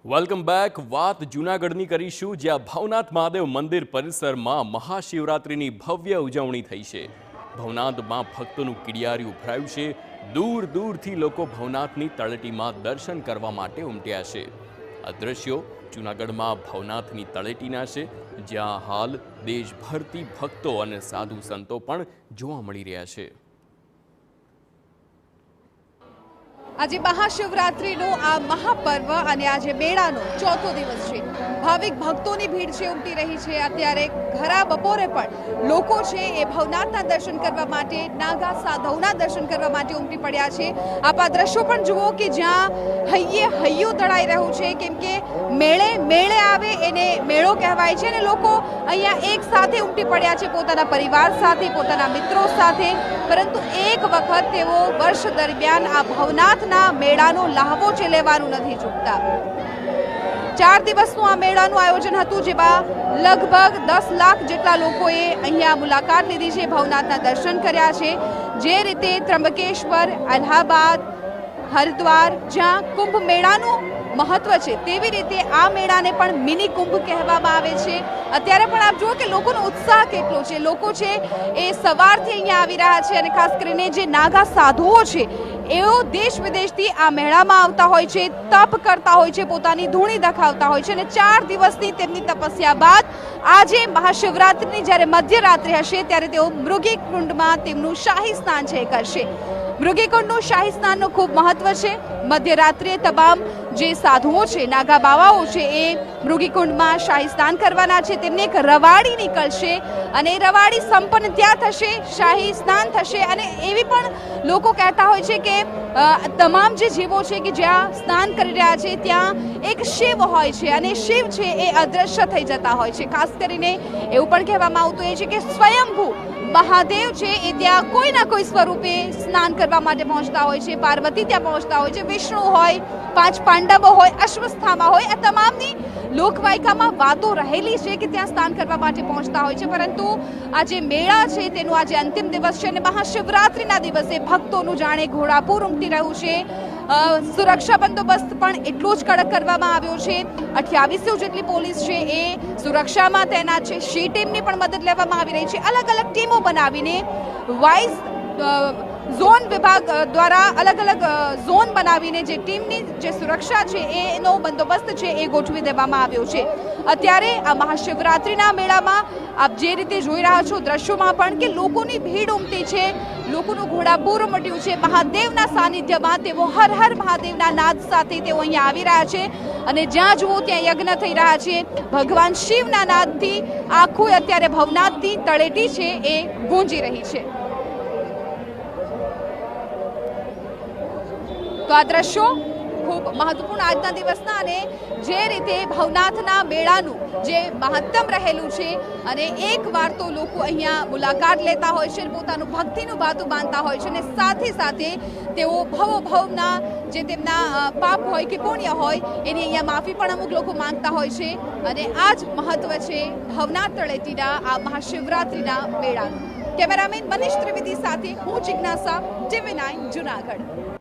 Welcome back. વાત જૂનાગઢની કરીશું, જ્યાં ભવનાથ મહાદેવ મંદિર પરિસરમાં મહાશિવરાત્રિની ભવ્ય ઉજવણી થઈ છે। ભવનાથમાં ભક્તોનું કિડિયારી ઉભરાયું છે। દૂર દૂરથી લોકો ભવનાથની તળેટીમાં દર્શન કરવા માટે ઉમટ્યા છે। આ દ્રશ્યો જૂનાગઢમાં ભવનાથની તળેટીના છે, જ્યાં હાલ દેશભરથી ભક્તો અને સાધુ સંતો પણ જોવા મળી રહ્યા છે। આજે મહાશિવરાત્રિનો આ મહાપર્વ અને આજે મેળાનો ચોથો દિવસ છે। ભાવિક ભક્તોની ભીડ છે ઉમટી રહી છે। અત્યારે ઘરા બપોરે પણ લોકો છે એ ભવનાથના દર્શન કરવા માટે, નાગા સાધવના દર્શન કરવા માટે ઉમટી પડ્યા છે। આપ આ દ્રશ્યો પણ જુઓ કે જ્યાં હૈયું દળાઈ રહ્યું છે, કેમ કે મેળે આવે એને મેળો કહેવાય છે અને લોકો અહીંયા એક સાથે ઉમટી પડ્યા છે, પોતાના પરિવાર સાથે, પોતાના મિત્રો સાથે। પરંતુ એક વખત તેઓ વર્ષ દરમિયાન આ ભવનાથ મેળાનો લહાવો છે લેવાનું નથી ચૂકતા। 4 દિવસનું આ મેળાનું આયોજન હતું, જેમાં લગભગ 10 લાખ જેટલા લોકોએ અહીંયા મુલાકાત લીધી છે, ભવનાથના દર્શન કર્યા છે। જે રીતે ત્રંબકેશ્વર, અલ્હાબાદ, હરિદ્વાર જ્યાં કુંભ મેળાનું મહત્વ છે, તેવી રીતે આ મેળાને પણ મિની કુંભ કહેવામાં આવે છે। અત્યારે પણ આપ જુઓ કે લોકોનો ઉત્સાહ કેટલો છે। લોકો છે એ સવારથી અહીંયા આવી રહ્યા છે અને ખાસ કરીને જે નાગા સાધુઓ છે એઓ દેશ વિદેશથી આ મેળામાં આવતા હોય છે, તપ કરતા હોય છે, પોતાની ધૂણી દખાવતા હોય છે અને 4 દિવસની તેમની તપસ્યા બાદ આજે મહાશિવરાત્રિની જ્યારે મધ્યરાત્રિ હશે ત્યારે તેઓ મૃગીકુંડમાં તેમનું શાહી સ્નાન છે કરશે। મૃગીકુંડનું શાહી સ્નાનનું ખૂબ મહત્વ છે। મધ્યરાત્રિએ તમામ જે સાધુઓ છે, નાગા બાવાઓ છે, એ મૃગીકુંડમાં શાહી સ્નાન કરવાના છે। તેમને એક રવાડી નીકળશે અને એ રવાડી સંપન્ન ત્યાં થશે, શાહી સ્નાન થશે અને એવી પણ લોકો કહેતા હોય છે કે તમામ જે જીવો છે કે જ્યાં સ્નાન કરી રહ્યા છે ત્યાં એક શિવ હોય છે અને શિવ છે એ અદ્રશ્ય થઈ જતા હોય છે। ખાસ કરીને એવું પણ કહેવામાં આવતું એ છે કે સ્વયંભૂ મહાદેવ છે એ ત્યાં કોઈના કોઈ સ્વરૂપે સ્નાન કરવા માટે પહોંચતા હોય છે। પાર્વતી ત્યાં પહોંચતા હોય છે, વિષ્ણુ હોય, 5 પાંડવો હોય, અશ્વસ્થામા હોય, આ તમામની લોકવાયકામાં વાતો રહેલી છે કે ત્યાં સ્નાન કરવા માટે પહોંચતા હોય છે। પરંતુ આ જે મેળા છે તેનો આજે અંતિમ દિવસ છે અને મહાશિવરાત્રિના દિવસે ભક્તોનું જાણે ઘોડાપૂર ઉમટી રહ્યું છે। સુરક્ષા બંદોબસ્ત પણ એટલો જ કડક કરવામાં આવ્યો છે। 2800 જેટલી પોલીસ છે એ સુરક્ષામાં તૈનાત છે। શી ટીમની પણ મદદ લેવામાં આવી રહી છે। અલગ અલગ ટીમો બનાવીને વાઇઝ ઝોન વિભાગ દ્વારા અલગ અલગ ઝોન બનાવીને જે ટીમની જે સુરક્ષા છે એનો બંદોબસ્ત છે એ ગોઠવી દેવામાં આવ્યો છે। અત્યારે આ મહાશિવરાત્રિના મેળામાં આપ જે રીતે જોઈ રહ્યા છો દ્રશ્યોમાં પણ કે લોકોની ભીડ ઉમટી છે, લોકોનું ઘોડાપૂર ઉમટ્યું છે। મહાદેવના સાનિધ્યમાં તેઓ હર હર મહાદેવના નાદ સાથે તેઓ અહીંયા આવી રહ્યા છે અને જ્યાં જુઓ ત્યાં યજ્ઞ થઈ રહ્યા છે। ભગવાન શિવના નાદથી આખું અત્યારે ભવનાથની તળેટી છે એ ગુંજી રહી છે। તો આ દ્રશ્યો ખૂબ મહત્વપૂર્ણ આજના દિવસના અને જે રીતે ભવનાથના મેળાનું જે મહત્તમ રહેલું છે અને એકવાર તો લોકો અહીંયા મુલાકાત લેતા હોય છે, પોતાનું ભક્તિનું બાતું બાંધતા હોય છે અને સાથે સાથે તેઓ ભવના જે તેમના પાપ હોય કે પુણ્ય હોય એની અહીંયા માફી પણ અમુક લોકો માંગતા હોય છે અને આ જ મહત્વ છે ભવનાથ તળેટીના આ મહાશિવરાત્રિના મેળાનું। કેમેરામેન મનીષ ત્રિવેદી સાથે હું જિજ્ઞાસા, TV9 જૂનાગઢ।